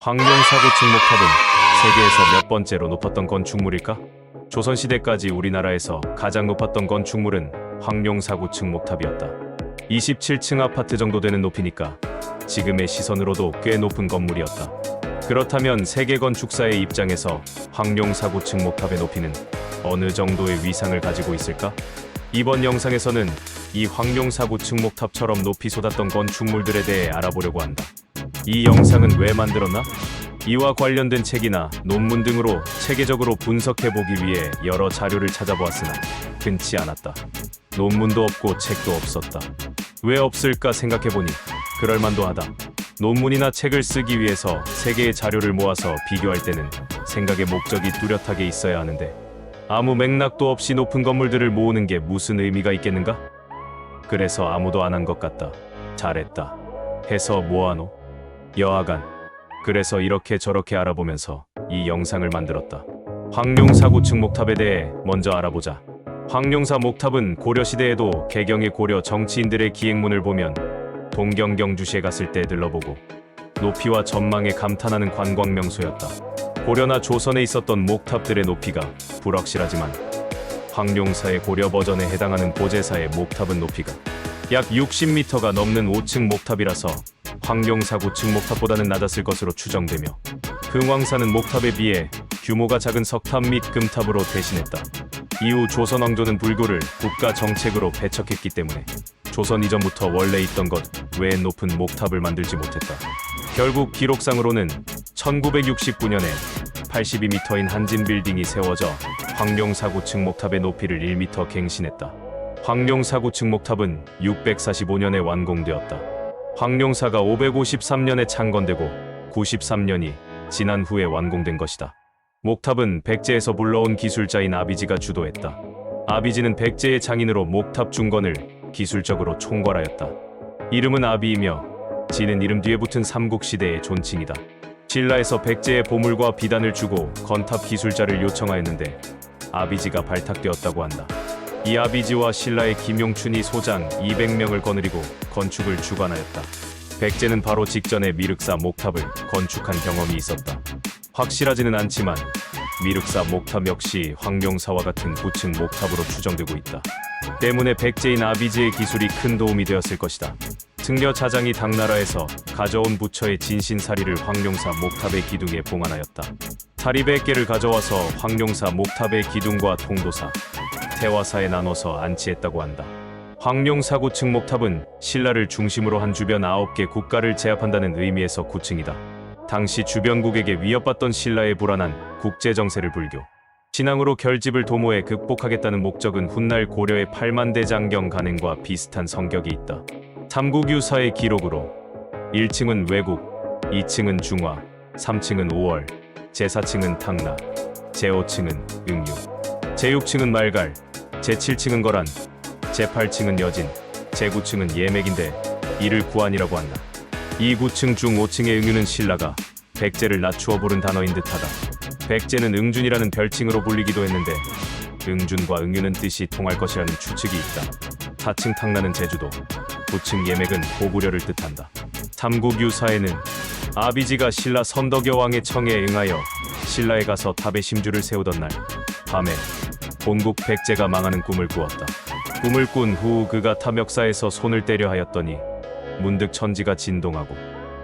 황룡사구 층목탑은 세계에서 몇 번째로 높았던 건축물일까? 조선시대까지 우리나라에서 가장 높았던 건축물은 황룡사구 층목탑이었다. 27층 아파트 정도 되는 높이니까 지금의 시선으로도 꽤 높은 건물이었다. 그렇다면 세계 건축사의 입장에서 황룡사구 층목탑의 높이는 어느 정도의 위상을 가지고 있을까? 이번 영상에서는 이 황룡사구 층목탑처럼 높이 솟았던 건축물들에 대해 알아보려고 한다. 이 영상은 왜 만들었나? 이와 관련된 책이나 논문 등으로 체계적으로 분석해보기 위해 여러 자료를 찾아보았으나 흔치 않았다. 논문도 없고 책도 없었다. 왜 없을까 생각해보니 그럴만도 하다. 논문이나 책을 쓰기 위해서 세 개의 자료를 모아서 비교할 때는 생각의 목적이 뚜렷하게 있어야 하는데 아무 맥락도 없이 높은 건물들을 모으는 게 무슨 의미가 있겠는가? 그래서 아무도 안 한 것 같다. 잘했다. 해서 뭐하노? 여하간 그래서 이렇게 저렇게 알아보면서 이 영상을 만들었다. 황룡사구 층목탑에 대해 먼저 알아보자. 황룡사 목탑은 고려시대에도 개경의 고려 정치인들의 기행문을 보면 동경 경주시에 갔을 때 들러보고 높이와 전망에 감탄하는 관광 명소였다. 고려나 조선에 있었던 목탑들의 높이가 불확실하지만 황룡사의 고려 버전에 해당하는 보제사의 목탑은 높이가 약 60m가 넘는 5층 목탑이라서 황룡사구 층목탑보다는 낮았을 것으로 추정되며 흥왕사는 목탑에 비해 규모가 작은 석탑 및 금탑으로 대신했다. 이후 조선 왕조는 불교를 국가 정책으로 배척했기 때문에 조선 이전부터 원래 있던 것 외엔 높은 목탑을 만들지 못했다. 결국 기록상으로는 1969년에 82m인 한진 빌딩이 세워져 황룡사구 층목탑의 높이를 1m 갱신했다. 황룡사구 층목탑은 645년에 완공되었다. 황룡사가 553년에 창건되고 93년이 지난 후에 완공된 것이다. 목탑은 백제에서 불러온 기술자인 아비지가 주도했다. 아비지는 백제의 장인으로 목탑 중건을 기술적으로 총괄하였다. 이름은 아비이며 지는 이름 뒤에 붙은 삼국시대의 존칭이다. 신라에서 백제의 보물과 비단을 주고 건탑 기술자를 요청하였는데 아비지가 발탁되었다고 한다. 이 아비지와 신라의 김용춘이 소장 200명을 거느리고 건축을 주관하였다. 백제는 바로 직전에 미륵사 목탑을 건축한 경험이 있었다. 확실하지는 않지만 미륵사 목탑 역시 황룡사와 같은 9층 목탑으로 추정되고 있다. 때문에 백제인 아비지의 기술이 큰 도움이 되었을 것이다. 승려 차장이 당나라에서 가져온 부처의 진신사리를 황룡사 목탑의 기둥에 봉안하였다. 사리 100개를 가져와서 황룡사 목탑의 기둥과 통도사, 태화사에 나눠서 안치했다고 한다. 황룡사구 층목탑은 신라를 중심으로 한 주변 9개 국가를 제압한다는 의미에서 9층이다. 당시 주변국에게 위협받던 신라의 불안한 국제정세를 불교 신앙으로 결집을 도모해 극복하겠다는 목적은 훗날 고려의 8만대장경 간행과 비슷한 성격이 있다. 삼국유사의 기록으로 1층은 외국, 2층은 중화, 3층은 5월, 제4층은 탕나, 제5층은 응유, 제6층은 말갈, 제7층은 거란, 제8층은 여진, 제9층은 예맥인데 이를 구안이라고 한다. 이 9층 중 5층의 응유는 신라가 백제를 낮추어 부른 단어인 듯하다. 백제는 응준이라는 별칭으로 불리기도 했는데 응준과 응유는 뜻이 통할 것이라는 추측이 있다. 4층 탕나는 제주도, 9층 예맥은 고구려를 뜻한다. 삼국유사에는 아비지가 신라 선덕여 왕의 청에 응하여 신라에 가서 탑에 심주를 세우던 날 밤에 본국 백제가 망하는 꿈을 꾸었다. 꿈을 꾼 후 그가 탐역사에서 손을 때려 하였더니 문득 천지가 진동하고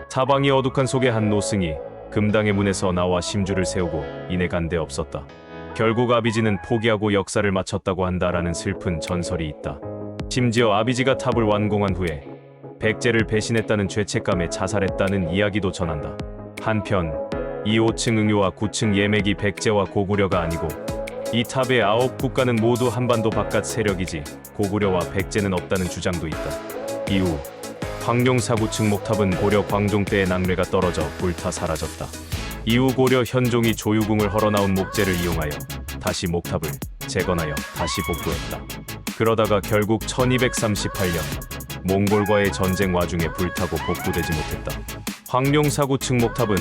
사방이 어둑한 속에 한 노승이 금당의 문에서 나와 심주를 세우고 이내 간데 없었다. 결국 아비지는 포기하고 역사를 마쳤다고 한다라는 슬픈 전설이 있다. 심지어 아비지가 탑을 완공한 후에 백제를 배신했다는 죄책감에 자살했다는 이야기도 전한다. 한편 이 5층 응유와 9층 예맥이 백제와 고구려가 아니고 이 탑의 9국가는 모두 한반도 바깥 세력이지 고구려와 백제는 없다는 주장도 있다. 이후 황룡사구 층목탑은 고려 광종 때의 낭뢰가 떨어져 불타 사라졌다. 이후 고려 현종이 조유궁을 헐어나온 목재를 이용하여 다시 목탑을 재건하여 다시 복구했다. 그러다가 결국 1238년 몽골과의 전쟁 와중에 불타고 복구되지 못했다. 황룡사구 층목탑은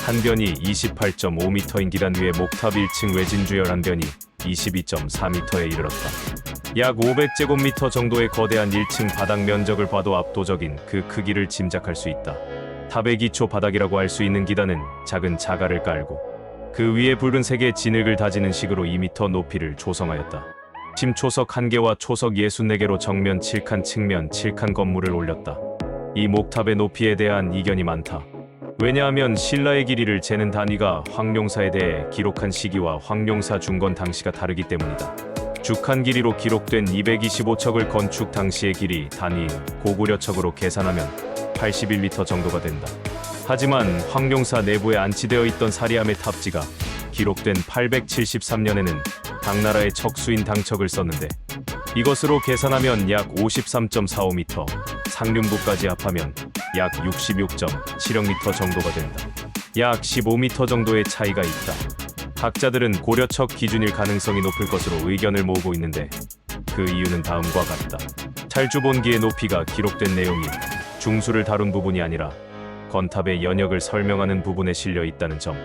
한 변이 28.5m인 기단 위에 목탑 1층 외진주열 한 변이 22.4m에 이르렀다. 약 500제곱미터 정도의 거대한 1층 바닥 면적을 봐도 압도적인 그 크기를 짐작할 수 있다. 탑의 기초 바닥이라고 할 수 있는 기단은 작은 자갈을 깔고 그 위에 붉은색의 진흙을 다지는 식으로 2m 높이를 조성하였다. 침초석 1개와 초석 64개로 정면 7칸 측면 7칸 건물을 올렸다. 이 목탑의 높이에 대한 이견이 많다. 왜냐하면 신라의 길이를 재는 단위가 황룡사에 대해 기록한 시기와 황룡사 중건 당시가 다르기 때문이다. 죽한 길이로 기록된 225척을 건축 당시의 길이 단위인 고구려척으로 계산하면 81m 정도가 된다. 하지만 황룡사 내부에 안치되어 있던 사리암의 탑지가 기록된 873년에는 당나라의 척수인 당척을 썼는데 이것으로 계산하면 약 53.45m, 상륜부까지 합하면 약 66.76m 정도가 된다. 약 15m 정도의 차이가 있다. 학자들은 고려척 기준일 가능성이 높을 것으로 의견을 모으고 있는데 그 이유는 다음과 같다. 찰주본기의 높이가 기록된 내용이 중수를 다룬 부분이 아니라 건탑의 연역을 설명하는 부분에 실려 있다는 점,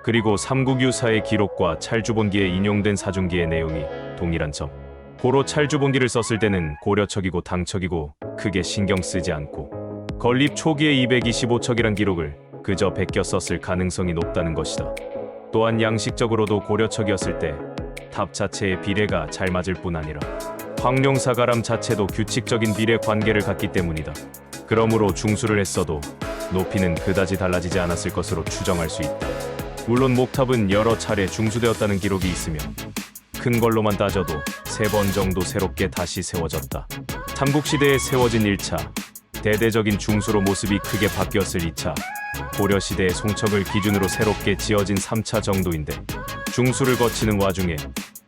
그리고 삼국유사의 기록과 찰주본기에 인용된 사중기의 내용이 동일한 점. 고로 찰주본기를 썼을 때는 고려척이고 당척이고 크게 신경 쓰지 않고 건립 초기의 225척이란 기록을 그저 베껴 썼을 가능성이 높다는 것이다. 또한 양식적으로도 고려척이었을 때 탑 자체의 비례가 잘 맞을 뿐 아니라 황룡사가람 자체도 규칙적인 비례 관계를 갖기 때문이다. 그러므로 중수를 했어도 높이는 그다지 달라지지 않았을 것으로 추정할 수 있다. 물론 목탑은 여러 차례 중수되었다는 기록이 있으며 큰 걸로만 따져도 3번 정도 새롭게 다시 세워졌다. 삼국시대에 세워진 1차, 대대적인 중수로 모습이 크게 바뀌었을 2차, 고려시대의 송척을 기준으로 새롭게 지어진 3차 정도인데 중수를 거치는 와중에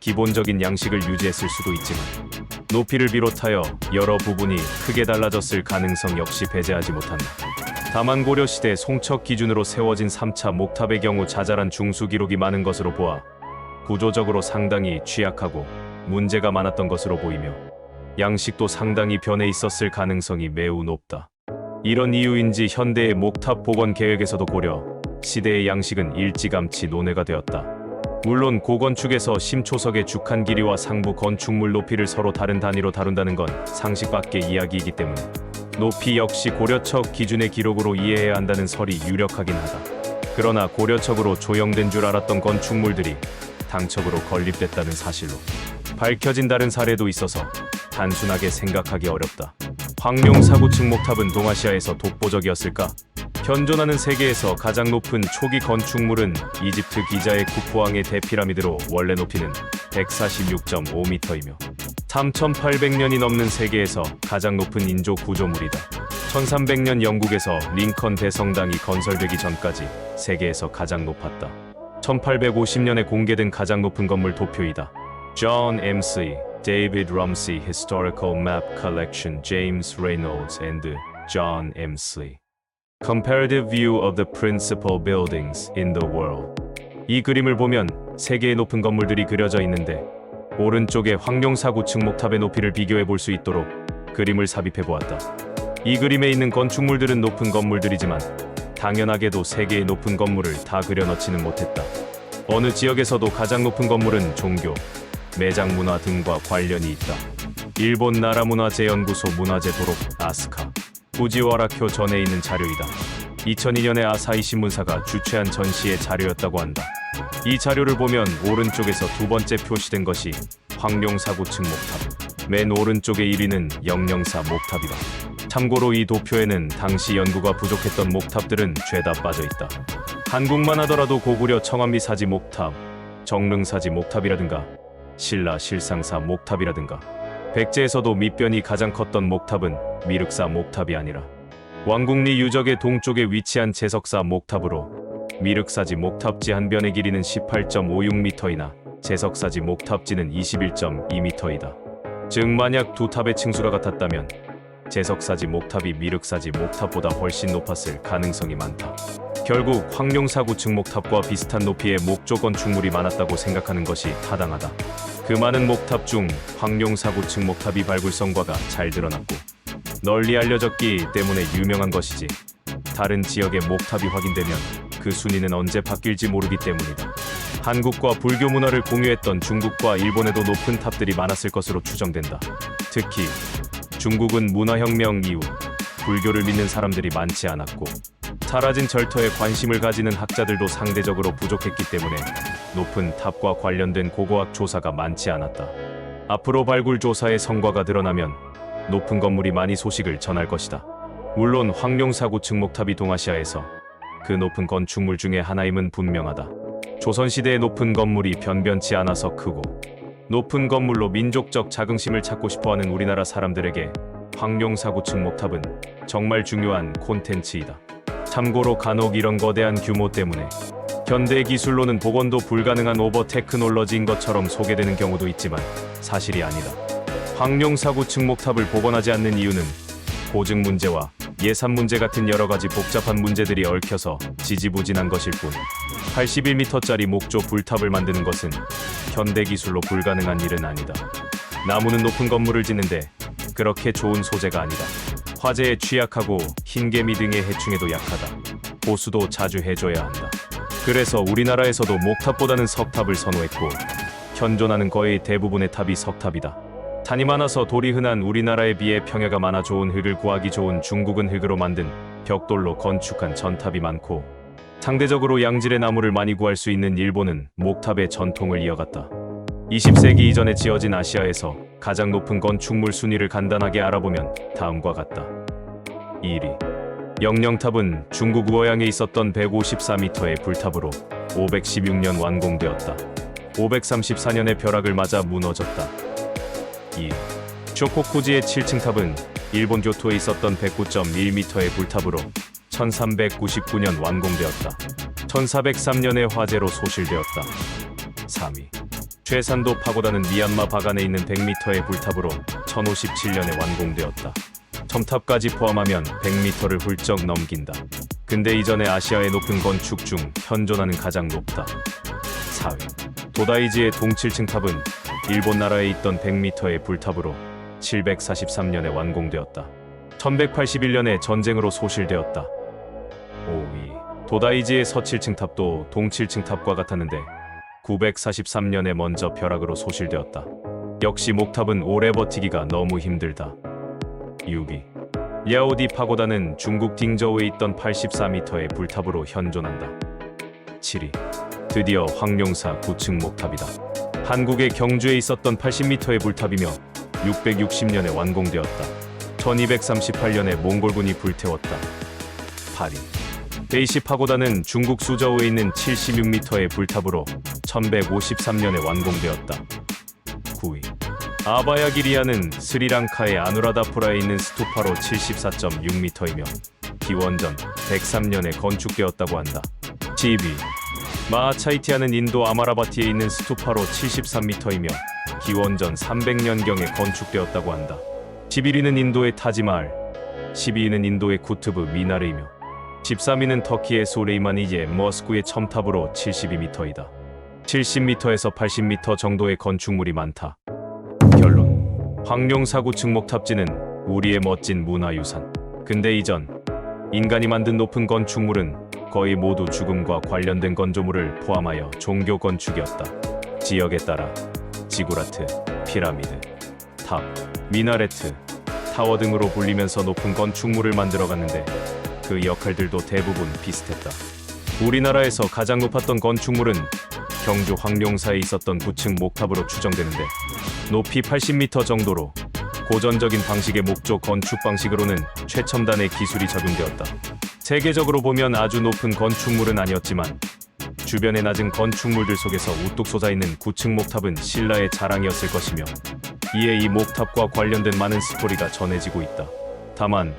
기본적인 양식을 유지했을 수도 있지만 높이를 비롯하여 여러 부분이 크게 달라졌을 가능성 역시 배제하지 못한다. 다만 고려시대 송척 기준으로 세워진 3차 목탑의 경우 자잘한 중수 기록이 많은 것으로 보아 구조적으로 상당히 취약하고 문제가 많았던 것으로 보이며 양식도 상당히 변해 있었을 가능성이 매우 높다. 이런 이유인지 현대의 목탑 복원 계획에서도 고려 시대의 양식은 일찌감치 논의가 되었다. 물론 고건축에서 심초석의 죽한 길이와 상부 건축물 높이를 서로 다른 단위로 다룬다는 건 상식 밖의 이야기이기 때문에 높이 역시 고려척 기준의 기록으로 이해해야 한다는 설이 유력하긴 하다. 그러나 고려척으로 조형된 줄 알았던 건축물들이 당척으로 건립됐다는 사실로 밝혀진 다른 사례도 있어서 단순하게 생각하기 어렵다. 황룡사구층 목탑은 동아시아에서 독보적이었을까? 현존하는 세계에서 가장 높은 초기 건축물은 이집트 기자의 쿠프왕의 대피라미드로 원래 높이는 146.5m이며 3800년이 넘는 세계에서 가장 높은 인조 구조물이다. 1300년 영국에서 링컨 대성당이 건설되기 전까지 세계에서 가장 높았다. 1850년에 공개된 가장 높은 건물 도표이다. John M.C. David Rumsey Historical Map Collection James Reynolds and John M.C. Comparative View of the Principal Buildings in the World. 이 그림을 보면 세계의 높은 건물들이 그려져 있는데 오른쪽에 황룡사구층 목탑의 높이를 비교해 볼 수 있도록 그림을 삽입해 보았다. 이 그림에 있는 건축물들은 높은 건물들이지만 당연하게도 세계의 높은 건물을 다 그려 넣지는 못했다. 어느 지역에서도 가장 높은 건물은 종교, 매장 문화 등과 관련이 있다. 일본 나라문화재연구소 문화재 도록 아스카 후지와라쿄 전에 있는 자료이다. 2002년에 아사히 신문사가 주최한 전시의 자료였다고 한다. 이 자료를 보면 오른쪽에서 두 번째 표시된 것이 황룡사구층 목탑, 맨 오른쪽의 1위는 영령사 목탑이다. 참고로 이 도표에는 당시 연구가 부족했던 목탑들은 죄다 빠져있다. 한국만 하더라도 고구려 청안비사지 목탑, 정릉사지 목탑이라든가 신라 실상사 목탑이라든가 백제에서도 밑변이 가장 컸던 목탑은 미륵사 목탑이 아니라 왕궁리 유적의 동쪽에 위치한 제석사 목탑으로 미륵사지 목탑지 한 변의 길이는 18.56m이나 제석사지 목탑지는 21.2m이다. 즉 만약 두 탑의 층수가 같았다면 제석사지 목탑이 미륵사지 목탑보다 훨씬 높았을 가능성이 많다. 결국 황룡사구층 목탑과 비슷한 높이의 목조 건축물이 많았다고 생각하는 것이 타당하다. 그 많은 목탑 중 황룡사구층 목탑이 발굴성과가 잘 드러났고 널리 알려졌기 때문에 유명한 것이지 다른 지역의 목탑이 확인되면 그 순위는 언제 바뀔지 모르기 때문이다. 한국과 불교 문화를 공유했던 중국과 일본에도 높은 탑들이 많았을 것으로 추정된다. 특히 중국은 문화혁명 이후 불교를 믿는 사람들이 많지 않았고 사라진 절터에 관심을 가지는 학자들도 상대적으로 부족했기 때문에 높은 탑과 관련된 고고학 조사가 많지 않았다. 앞으로 발굴 조사의 성과가 드러나면 높은 건물이 많이 소식을 전할 것이다. 물론 황룡사구 증목탑이 동아시아에서 그 높은 건축물 중에 하나임은 분명하다. 조선시대의 높은 건물이 변변치 않아서 크고 높은 건물로 민족적 자긍심을 찾고 싶어하는 우리나라 사람들에게 황룡사구 증목탑은 정말 중요한 콘텐츠이다. 참고로 간혹 이런 거대한 규모 때문에 현대 기술로는 복원도 불가능한 오버 테크놀로지인 것처럼 소개되는 경우도 있지만 사실이 아니다. 황룡사구 증목탑을 복원하지 않는 이유는 보증 문제와 예산 문제 같은 여러 가지 복잡한 문제들이 얽혀서 지지부진한 것일 뿐 81m짜리 목조 불탑을 만드는 것은 현대 기술로 불가능한 일은 아니다. 나무는 높은 건물을 짓는데 그렇게 좋은 소재가 아니다. 화재에 취약하고 흰개미 등의 해충에도 약하다. 보수도 자주 해줘야 한다. 그래서 우리나라에서도 목탑보다는 석탑을 선호했고 현존하는 거의 대부분의 탑이 석탑이다. 산이 많아서 돌이 흔한 우리나라에 비해 평야가 많아 좋은 흙을 구하기 좋은 중국은 흙으로 만든 벽돌로 건축한 전탑이 많고 상대적으로 양질의 나무를 많이 구할 수 있는 일본은 목탑의 전통을 이어갔다. 20세기 이전에 지어진 아시아에서 가장 높은 건축물 순위를 간단하게 알아보면 다음과 같다. 1위 영령탑은 중국 우어양에 있었던 154m의 불탑으로 516년 완공되었다. 534년에 벼락을 맞아 무너졌다. 2. 쇼코쿠지의 7층 탑은 일본 교토에 있었던 109.1m의 불탑으로 1399년 완공되었다. 1403년에 화재로 소실되었다. 3위 최산도 파고다는 미얀마 바간에 있는 100m의 불탑으로 1057년에 완공되었다. 첨탑까지 포함하면 100m를 훌쩍 넘긴다. 근대 이전의 아시아의 높은 건축 중 현존하는 가장 높다. 4위 도다이지의 동칠층 탑은 일본 나라에 있던 100m의 불탑으로 743년에 완공되었다. 1181년에 전쟁으로 소실되었다. 5위 도다이지의 서칠층 탑도 동칠층 탑과 같았는데 943년에 먼저 벼락으로 소실되었다. 역시 목탑은 오래 버티기가 너무 힘들다. 6위 랴오디 파고다는 중국 딩저우에 있던 84m의 불탑으로 현존한다. 7위 드디어 황룡사 9층 목탑이다. 한국의 경주에 있었던 80m의 불탑이며 660년에 완공되었다. 1238년에 몽골군이 불태웠다. 8위 베이시 파고다는 중국 수저우에 있는 76m의 불탑으로 1153년에 완공되었다. 9위 아바야기리아는 스리랑카의 아누라다푸라에 있는 스투파로 74.6m이며 기원전 103년에 건축되었다고 한다. 10위 마하차이티아는 인도 아마라바티에 있는 스투파로 73m이며 기원전 300년경에 건축되었다고 한다. 11위는 인도의 타지마할, 12위는 인도의 쿠투브 미나르이며 13위는 터키의 소레이마니예 머스쿠의 첨탑으로 72m이다. 70m에서 80m 정도의 건축물이 많다. 결론 황룡사구 증목탑지는 우리의 멋진 문화유산. 근대 이전 인간이 만든 높은 건축물은 거의 모두 죽음과 관련된 건조물을 포함하여 종교 건축이었다. 지역에 따라 지구라트, 피라미드, 탑, 미나레트, 타워 등으로 불리면서 높은 건축물을 만들어갔는데 그 역할들도 대부분 비슷했다. 우리나라에서 가장 높았던 건축물은 경주 황룡사에 있었던 9층 목탑으로 추정되는데 높이 80m 정도로 고전적인 방식의 목조 건축 방식으로는 최첨단의 기술이 적용되었다. 세계적으로 보면 아주 높은 건축물은 아니었지만 주변의 낮은 건축물들 속에서 우뚝 솟아있는 9층 목탑은 신라의 자랑이었을 것이며 이에 이 목탑과 관련된 많은 스토리가 전해지고 있다. 다만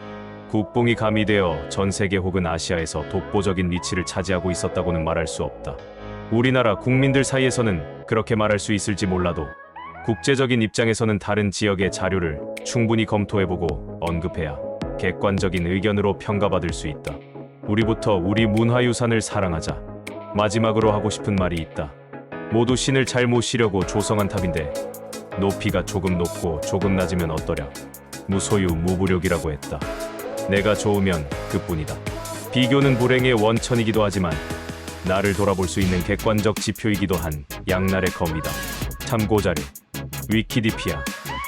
국뽕이 가미되어 전 세계 혹은 아시아에서 독보적인 위치를 차지하고 있었다고는 말할 수 없다. 우리나라 국민들 사이에서는 그렇게 말할 수 있을지 몰라도 국제적인 입장에서는 다른 지역의 자료를 충분히 검토해보고 언급해야 객관적인 의견으로 평가받을 수 있다. 우리부터 우리 문화유산을 사랑하자. 마지막으로 하고 싶은 말이 있다. 모두 신을 잘 모시려고 조성한 탑인데 높이가 조금 높고 조금 낮으면 어떠랴. 무소유 무부력이라고 했다. 내가 좋으면 그뿐이다. 비교는 불행의 원천이기도 하지만 나를 돌아볼 수 있는 객관적 지표이기도 한 양날의 검이다. 참고자료 위키디피아,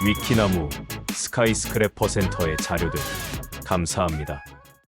위키나무, 스카이스크래퍼 센터의 자료들 감사합니다.